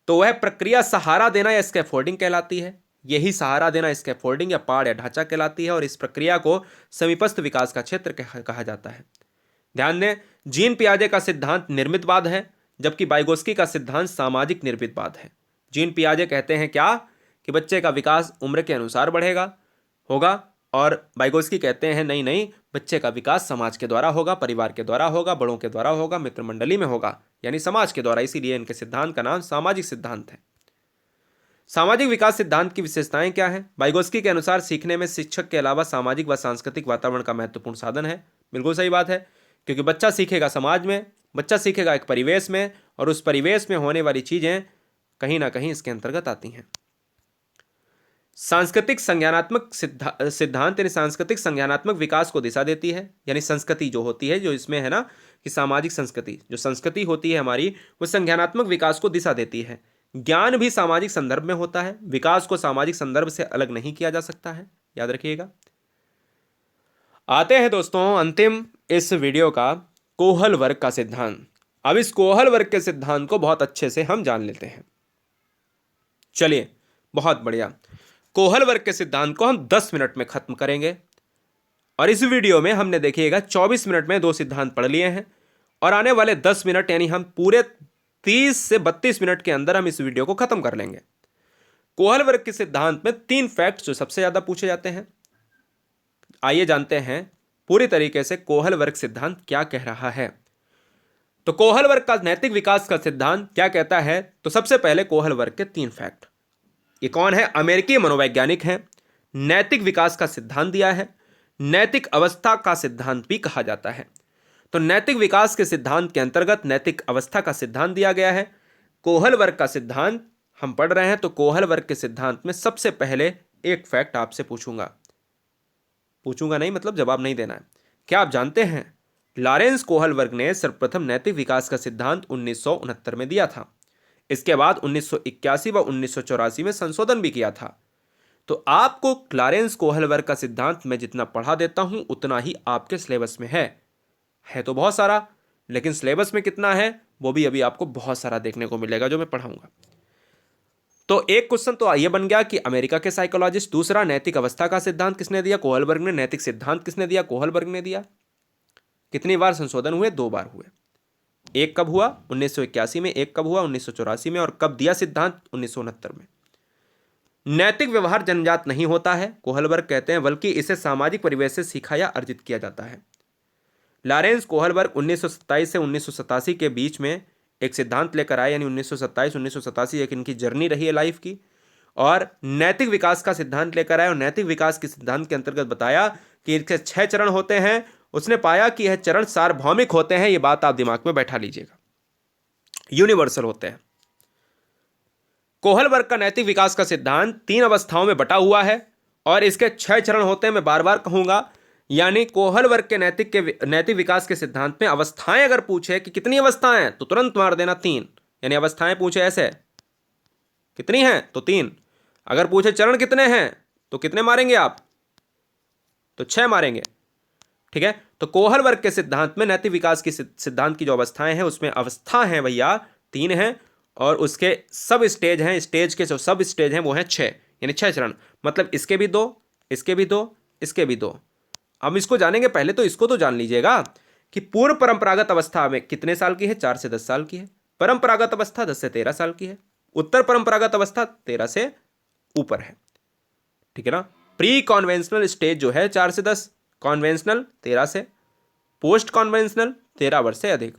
तो वह प्रक्रिया सहारा देना या स्कैफोल्डिंग कहलाती है। यही सहारा देना स्कैफोल्डिंग या पाड़ या ढांचा कहलाती है और इस प्रक्रिया को समीपस्थ विकास का क्षेत्र कहा जाता है। ध्यान दें, जीन पियाजे का सिद्धांत निर्मितवाद है, जबकि वाइगोस्की का सिद्धांत सामाजिक निर्मितवाद है। जीन पियाजे कहते हैं क्या? कि बच्चे का विकास उम्र के अनुसार होगा, और वाइगोस्की कहते हैं नहीं नहीं, बच्चे का विकास समाज के द्वारा होगा, परिवार के द्वारा होगा, बड़ों के द्वारा होगा, मित्र मंडली में होगा, यानी समाज के द्वारा। इसीलिए इनके सिद्धांत का नाम सामाजिक सिद्धांत है। सामाजिक विकास सिद्धांत की विशेषताएं क्या है? वाइगोस्की के अनुसार सीखने में शिक्षक के अलावा सामाजिक व सांस्कृतिक वातावरण का महत्वपूर्ण साधन है। बिल्कुल सही बात है, क्योंकि बच्चा सीखेगा समाज में, बच्चा सीखेगा एक परिवेश में, और उस परिवेश में होने वाली चीजें कहीं ना कहीं इसके अंतर्गत आती हैं। सांस्कृतिक संज्ञानात्मक सिद्धांत यानी सांस्कृतिक संज्ञानात्मक विकास को दिशा देती है। यानी संस्कृति जो होती है, जो इसमें है ना कि सामाजिक संस्कृति, जो संस्कृति होती है हमारी, वो संज्ञानात्मक विकास को दिशा देती है। ज्ञान भी सामाजिक संदर्भ में होता है, विकास को सामाजिक संदर्भ से अलग नहीं किया जा सकता है, याद रखिएगा। आते हैं दोस्तों अंतिम इस वीडियो का, कोहल वर्ग का सिद्धांत। अब इस कोहल वर्ग के सिद्धांत को बहुत अच्छे से हम जान लेते हैं। चलिए, बहुत बढ़िया। कोहल वर्ग के सिद्धांत को हम 10 मिनट में खत्म करेंगे, और इस वीडियो में हमने देखिएगा 24 मिनट में 2 सिद्धांत पढ़ लिए हैं, और आने वाले 10 मिनट यानी हम पूरे 30 से 32 मिनट के अंदर हम इस वीडियो को खत्म कर लेंगे। कोहल वर्ग के सिद्धांत में 3 फैक्ट्स जो सबसे ज्यादा पूछे जाते हैं। आइए जानते हैं पूरी तरीके से कोहल वर्ग सिद्धांत क्या कह रहा है। तो कोहल वर्ग का नैतिक विकास का सिद्धांत क्या कहता है? तो सबसे पहले कोहल वर्ग के 3 फैक्ट। ये कौन है? अमेरिकी मनोवैज्ञानिक हैं, नैतिक विकास का सिद्धांत दिया है, नैतिक अवस्था का सिद्धांत भी कहा जाता है। तो नैतिक विकास के सिद्धांत के अंतर्गत नैतिक अवस्था का सिद्धांत दिया गया है। कोहल वर्ग का सिद्धांत हम पढ़ रहे हैं, तो कोहल वर्ग के सिद्धांत में सबसे पहले एक फैक्ट आपसे पूछूंगा नहीं मतलब जवाब नहीं देना है। क्या आप जानते हैं लॉरेंस कोहल वर्ग ने सर्वप्रथम नैतिक विकास का सिद्धांत 1969 में दिया था। इसके बाद 1981 व 1984 में संशोधन भी किया था। तो आपको लॉरेंस कोहल वर्ग का सिद्धांत मैं जितना पढ़ा देता हूं उतना ही आपके सिलेबस में है तो बहुत सारा, लेकिन सिलेबस में कितना है वो भी अभी आपको बहुत सारा देखने को मिलेगा जो मैं पढ़ाऊंगा। तो एक क्वेश्चन तो ये बन गया कि अमेरिका के साइकोलॉजिस्ट। दूसरा, नैतिक अवस्था का सिद्धांत किसने दिया? कोहल वर्ग ने। नैतिक सिद्धांत किसने दिया? कोहल वर्ग ने दिया। कितनी बार संशोधन हुए? 2 बार हुए। एक कब हुआ? 1981 में। एक कब हुआ? 1984 में। और कब दिया सिद्धांत? 1969 में। नैतिक व्यवहार जन्मजात नहीं होता है, कोहल वर्ग कहते हैं, बल्कि इसे सामाजिक परिवेश से सीखा या अर्जित किया जाता है। लॉरेंस कोहल वर्ग 1927 से 1987 के बीच में एक सिद्धांत लेकर आए, यानी 1927-1987 एक इनकी जर्नी रही है लाइफ की, और नैतिक विकास का सिद्धांत लेकर आए। और नैतिक विकास के सिद्धांत के अंतर्गत बताया कि इसके 6 चरण होते हैं। उसने पाया कि यह चरण सार्वभौमिक होते हैं। ये बात आप दिमाग में बैठा लीजिएगा, यूनिवर्सल होते हैं। कोहल वर्ग का नैतिक विकास का सिद्धांत 3 अवस्थाओं में बटा हुआ है और इसके 6 चरण होते हैं। मैं बार बार कहूंगा, यानी कोहल वर्ग के नैतिक विकास के सिद्धांत में अवस्थाएं अगर पूछे कि कितनी अवस्थाएं हैं तो तुरंत मार देना 3। यानी अवस्थाएं पूछे ऐसे कितनी हैं तो 3। अगर पूछे चरण कितने हैं तो कितने मारेंगे आप? तो 6 मारेंगे। ठीक है। तो कोहल वर्ग के सिद्धांत में नैतिक विकास की सिद्धांत की जो अवस्थाएं हैं उसमें अवस्था है भैया 3 हैं, और उसके सब स्टेज हैं, स्टेज के जो सब स्टेज हैं वो हैं 6, यानी 6 चरण। मतलब इसके भी 2, इसके भी 2, इसके भी 2। हम इसको जानेंगे, पहले तो इसको तो जान लीजिएगा कि पूर्व परंपरागत अवस्था में कितने साल की है? 4 से 10 साल की है। परंपरागत अवस्था 10 से 13 साल की है। उत्तर परंपरागत अवस्था 13 से ऊपर है। ठीक है ना। प्री कॉन्वेंशनल स्टेज जो है 4 से 10, कॉन्वेंशनल 13 से, पोस्ट कॉन्वेंशनल 13 वर्ष से अधिक।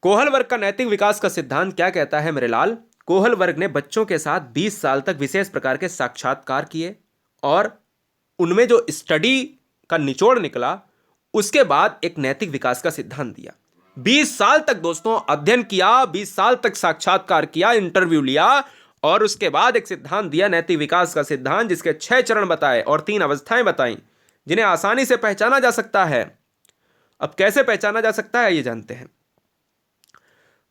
कोहल वर्ग का नैतिक विकास का सिद्धांत क्या कहता है मेरे लाल? कोहल वर्ग ने बच्चों के साथ 20 साल तक विशेष प्रकार के साक्षात्कार किए और उनमें जो स्टडी का निचोड़ निकला उसके बाद एक नैतिक विकास का सिद्धांत दिया। 20 साल तक दोस्तों अध्ययन किया, 20 साल तक साक्षात्कार किया, इंटरव्यू लिया और उसके बाद एक सिद्धांत दिया, नैतिक विकास का सिद्धांत, जिसके 6 चरण बताए और 3 अवस्थाएं बताई जिन्हें आसानी से पहचाना जा सकता है। अब कैसे पहचाना जा सकता है ये जानते हैं।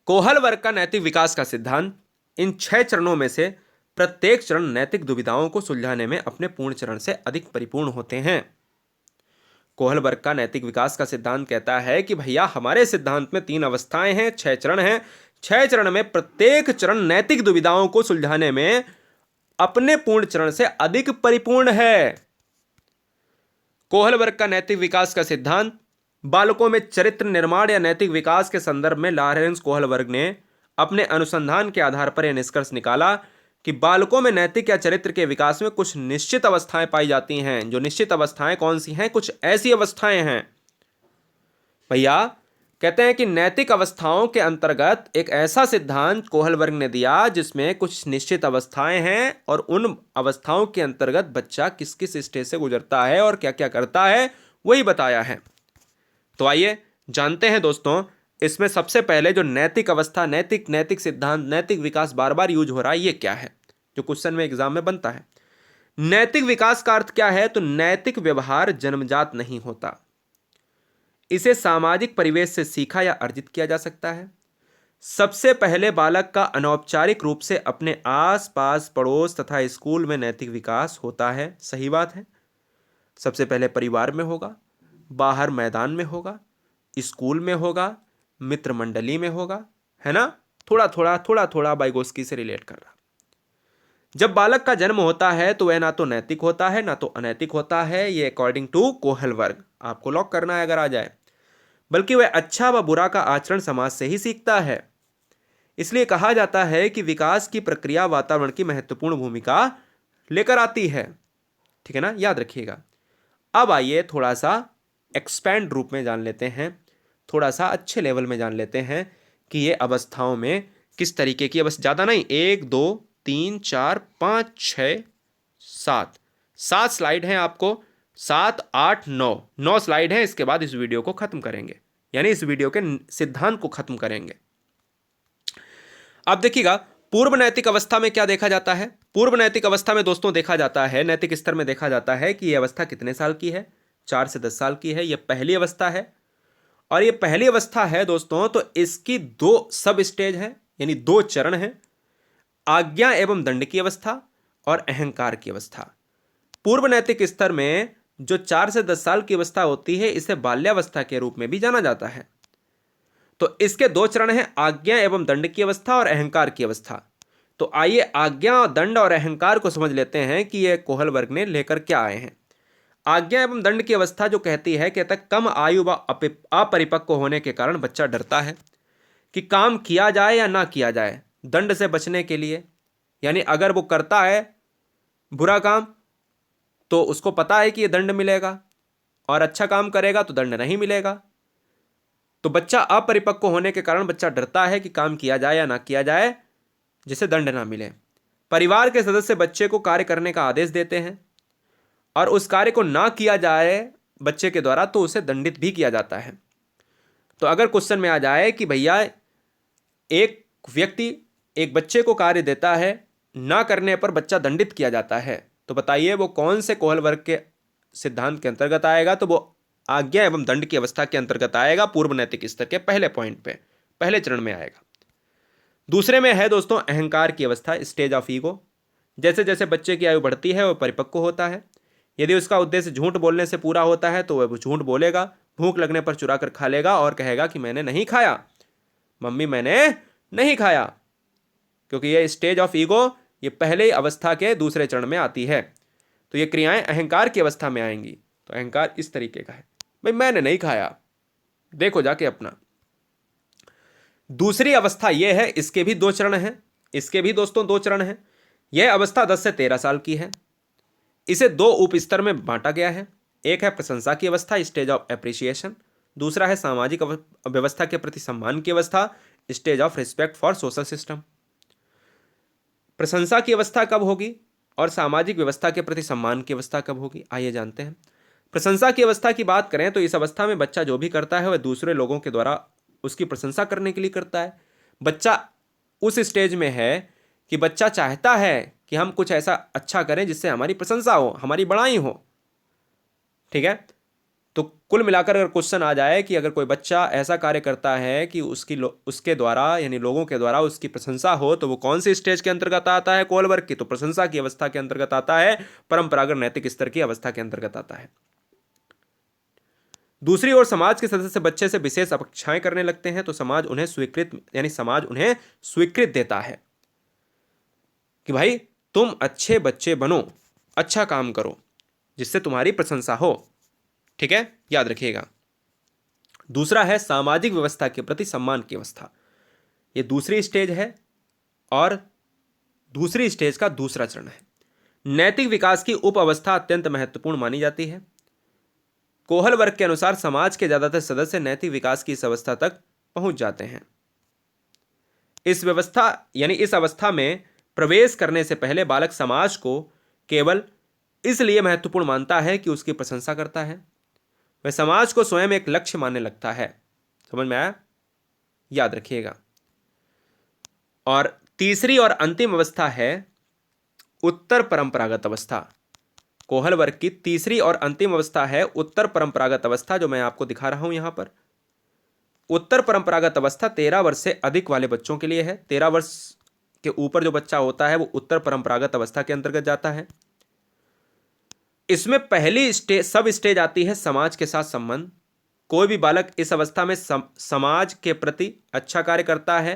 कोहल वर्ग का नैतिक विकास का सिद्धांत इन 6 चरणों में से प्रत्येक चरण नैतिक दुविधाओं को सुलझाने में अपने पूर्ण चरण से अधिक परिपूर्ण होते हैं। कोहल वर्ग का नैतिक विकास का सिद्धांत कहता है कि भैया हमारे सिद्धांत में 3 अवस्थाएं हैं, 6 चरण हैं। 6 चरण में प्रत्येक चरण नैतिक दुविधाओं को सुलझाने में अपने पूर्ण चरण से अधिक परिपूर्ण है। कोहल वर्ग का नैतिक विकास का सिद्धांत बालकों में चरित्र निर्माण या नैतिक विकास के संदर्भ में लॉरेंस कोहल वर्ग ने अपने अनुसंधान के आधार पर यह निष्कर्ष निकाला कि बालकों में नैतिक या चरित्र के विकास में कुछ निश्चित अवस्थाएं पाई जाती हैं। जो निश्चित अवस्थाएं कौन सी हैं? कुछ ऐसी अवस्थाएं हैं भैया, कहते हैं कि नैतिक अवस्थाओं के अंतर्गत एक ऐसा सिद्धांत कोहल वर्ग ने दिया जिसमें कुछ निश्चित अवस्थाएं हैं और उन अवस्थाओं के अंतर्गत बच्चा किस किस स्टेज से गुजरता है और क्या क्या करता है वही बताया है। तो आइए जानते हैं दोस्तों, इसमें सबसे पहले जो नैतिक अवस्था, नैतिक सिद्धांत, नैतिक विकास बार बार यूज हो रहा है, ये क्या है जो क्वेश्चन में एग्जाम में बनता है। नैतिक विकास का अर्थ क्या है? तो नैतिक व्यवहार जन्मजात नहीं होता, इसे सामाजिक परिवेश से सीखा या अर्जित किया जा सकता है। सबसे पहले बालक का अनौपचारिक रूप से अपने आस पास, पड़ोस तथा स्कूल में नैतिक विकास होता है। सही बात है। सबसे पहले परिवार में होगा, बाहर मैदान में होगा, स्कूल में होगा, मित्र मंडली में होगा, है ना। थोड़ा थोड़ा वाइगोस्की से रिलेट कर रहा। जब बालक का जन्म होता है तो वह ना तो नैतिक होता है ना तो अनैतिक होता है, ये अकॉर्डिंग टू कोहल वर्ग। आपको लॉक करना है अगर आ जाए। बल्कि वह अच्छा व बुरा का आचरण समाज से ही सीखता है। इसलिए कहा जाता है कि विकास की प्रक्रिया वातावरण की महत्वपूर्ण भूमिका लेकर आती है। ठीक है ना, याद रखिएगा। अब आइए थोड़ा सा एक्सपैंड रूप में जान लेते हैं थोड़ा सा अच्छे लेवल में जान लेते हैं कि ये अवस्थाओं में किस तरीके की अवस्था, ज़्यादा नहीं, 1 2 3 4 5 6 7 7 स्लाइड हैं आपको, 7 8 9 9 स्लाइड हैं। इसके बाद इस वीडियो को खत्म करेंगे, यानी इस वीडियो के सिद्धांत को खत्म करेंगे। अब देखिएगा पूर्व नैतिक अवस्था में क्या देखा जाता है। पूर्व नैतिक अवस्था में दोस्तों देखा जाता है, नैतिक स्तर में देखा जाता है कि यह अवस्था कितने साल की है, 4 से 10 साल की है। यह पहली अवस्था है, और ये पहली अवस्था है दोस्तों, तो इसकी 2 सब स्टेज है, यानी 2 चरण हैं, आज्ञा एवं दंड की अवस्था और अहंकार की अवस्था। पूर्व नैतिक स्तर में जो 4 से 10 साल की अवस्था होती है, इसे बाल्यावस्था के रूप में भी जाना जाता है। तो इसके 2 चरण हैं, आज्ञा एवं दंड की अवस्था और अहंकार की अवस्था। तो आइए आज्ञा, दंड और अहंकार को समझ लेते हैं कि यह कोहल वर्ग ने लेकर क्या आए हैं। आज्ञा एवं दंड की अवस्था जो कहती है, कहता है कम आयु व अपरिपक्व होने के कारण बच्चा डरता है कि काम किया जाए या ना किया जाए, दंड से बचने के लिए। यानी अगर वो करता है बुरा काम तो उसको पता है कि ये दंड मिलेगा, और अच्छा काम करेगा तो दंड नहीं मिलेगा। तो बच्चा अपरिपक्व होने के कारण बच्चा डरता है कि काम किया जाए या ना किया जाए, जिससे दंड ना मिले। परिवार के सदस्य बच्चे को कार्य करने का आदेश देते हैं, और उस कार्य को ना किया जाए बच्चे के द्वारा तो उसे दंडित भी किया जाता है। तो अगर क्वेश्चन में आ जाए कि भैया एक व्यक्ति एक बच्चे को कार्य देता है, ना करने पर बच्चा दंडित किया जाता है, तो बताइए वो कौन से कोहल वर्ग के सिद्धांत के अंतर्गत आएगा। तो वो आज्ञा एवं दंड की अवस्था के अंतर्गत आएगा, पूर्व नैतिक स्तर के पहले पॉइंट पे, पहले चरण में आएगा। दूसरे में है दोस्तों अहंकार की अवस्था, स्टेज ऑफ ईगो। जैसे जैसे बच्चे की आयु बढ़ती है वह परिपक्व होता है। यदि उसका उद्देश्य झूठ बोलने से पूरा होता है तो वह झूठ बोलेगा, भूख लगने पर चुरा कर खा लेगा और कहेगा कि मैंने नहीं खाया, मम्मी मैंने नहीं खाया, क्योंकि यह स्टेज ऑफ ईगो ये पहले अवस्था के दूसरे चरण में आती है। तो ये क्रियाएं अहंकार की अवस्था में आएंगी। तो अहंकार इस तरीके का है, भाई मैंने नहीं खाया, देखो जाके अपना। दूसरी अवस्था यह है, इसके भी 2 चरण हैं, इसके भी दोस्तों 2 चरण हैं। यह अवस्था 10 से 13 साल की है। इसे 2 उपस्तर में बांटा गया है। एक है प्रशंसा की अवस्था, स्टेज ऑफ एप्रिसिएशन। दूसरा है सामाजिक व्यवस्था के प्रति सम्मान की अवस्था, stage of respect for social system. प्रशंसा की अवस्था कब होगी और सामाजिक व्यवस्था के प्रति सम्मान की अवस्था कब होगी, आइए जानते हैं। प्रशंसा की अवस्था की बात करें तो इस अवस्था में बच्चा जो भी करता है वह दूसरे लोगों के द्वारा उसकी प्रशंसा करने के लिए करता है। बच्चा उस स्टेज में है कि बच्चा चाहता है कि हम कुछ ऐसा अच्छा करें जिससे हमारी प्रशंसा हो, हमारी बड़ाई हो। ठीक है, तो कुल मिलाकर अगर क्वेश्चन आ जाए कि अगर कोई बच्चा ऐसा कार्य करता है कि उसके द्वारा यानी लोगों के द्वारा उसकी प्रशंसा हो, तो वो कौन सी स्टेज के अंतर्गत आता है कोहल वर्ग की, तो प्रशंसा की अवस्था के अंतर्गत आता है, परंपरागत नैतिक स्तर की अवस्था के अंतर्गत आता है। दूसरी ओर समाज के सदस्य बच्चे से विशेष अपेक्षाएं करने लगते हैं, तो समाज उन्हें स्वीकृत देता है कि भाई तुम अच्छे बच्चे बनो, अच्छा काम करो, जिससे तुम्हारी प्रशंसा हो। ठीक है, याद रखिएगा। दूसरा है सामाजिक व्यवस्था के प्रति सम्मान की अवस्था। यह दूसरी स्टेज है और दूसरी स्टेज का दूसरा चरण है। नैतिक विकास की उप अवस्था अत्यंत महत्वपूर्ण मानी जाती है। कोहल वर्ग के अनुसार समाज के ज्यादातर सदस्य नैतिक विकास की इस अवस्था तक पहुंच जाते हैं। इस अवस्था में प्रवेश करने से पहले बालक समाज को केवल इसलिए महत्वपूर्ण मानता है कि उसकी प्रशंसा करता है। वह समाज को स्वयं एक लक्ष्य मानने लगता है। समझ में आया, याद रखिएगा। और तीसरी और अंतिम अवस्था है उत्तर परंपरागत अवस्था। कोहल वर्ग की तीसरी और अंतिम अवस्था है उत्तर परंपरागत अवस्था, जो मैं आपको दिखा रहा हूं यहां पर। उत्तर परंपरागत अवस्था 13 वर्ष से अधिक वाले बच्चों के लिए है। 13 वर्ष के ऊपर जो बच्चा होता है वो उत्तर परंपरागत अवस्था के अंतर्गत जाता है। इसमें पहली सब स्टेज आती है समाज के साथ संबंध। कोई भी बालक इस अवस्था में समाज के प्रति अच्छा कार्य करता है।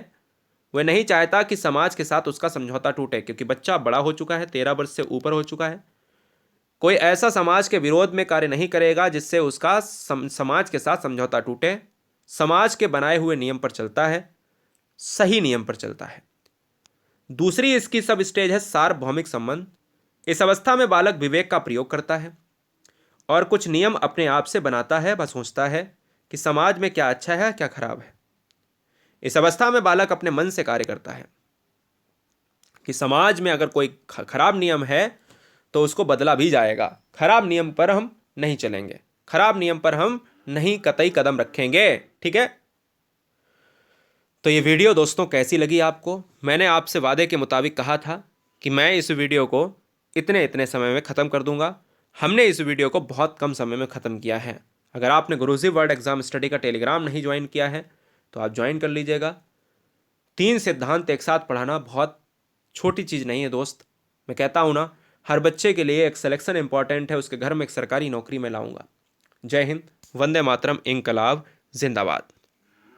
वह नहीं चाहता कि समाज के साथ उसका समझौता टूटे, क्योंकि बच्चा बड़ा हो चुका है, 13 वर्ष से ऊपर हो चुका है। कोई ऐसा समाज के विरोध में कार्य नहीं करेगा जिससे उसका समाज के साथ समझौता टूटे। समाज के बनाए हुए नियम पर चलता है, सही नियम पर चलता है। दूसरी इसकी सब स्टेज है सार्वभौमिक संबंध। इस अवस्था में बालक विवेक का प्रयोग करता है और कुछ नियम अपने आप से बनाता है। वह सोचता है कि समाज में क्या अच्छा है क्या खराब है। इस अवस्था में बालक अपने मन से कार्य करता है कि समाज में अगर कोई खराब नियम है तो उसको बदला भी जाएगा। खराब नियम पर हम नहीं चलेंगे, खराब नियम पर हम नहीं कतई कदम रखेंगे। ठीक है, तो ये वीडियो दोस्तों कैसी लगी आपको? मैंने आपसे वादे के मुताबिक कहा था कि मैं इस वीडियो को इतने इतने समय में ख़त्म कर दूंगा। हमने इस वीडियो को बहुत कम समय में ख़त्म किया है। अगर आपने गुरुजी वर्ड एग्जाम स्टडी का टेलीग्राम नहीं ज्वाइन किया है तो आप ज्वाइन कर लीजिएगा। 3 सिद्धांत एक साथ पढ़ाना बहुत छोटी चीज़ नहीं है दोस्त। मैं कहता हूँ ना, हर बच्चे के लिए एक सिलेक्शन इंपॉर्टेंट है, उसके घर में एक सरकारी नौकरी में लाऊंगा। जय हिंद, वंदे मातरम, इंकलाब जिंदाबाद।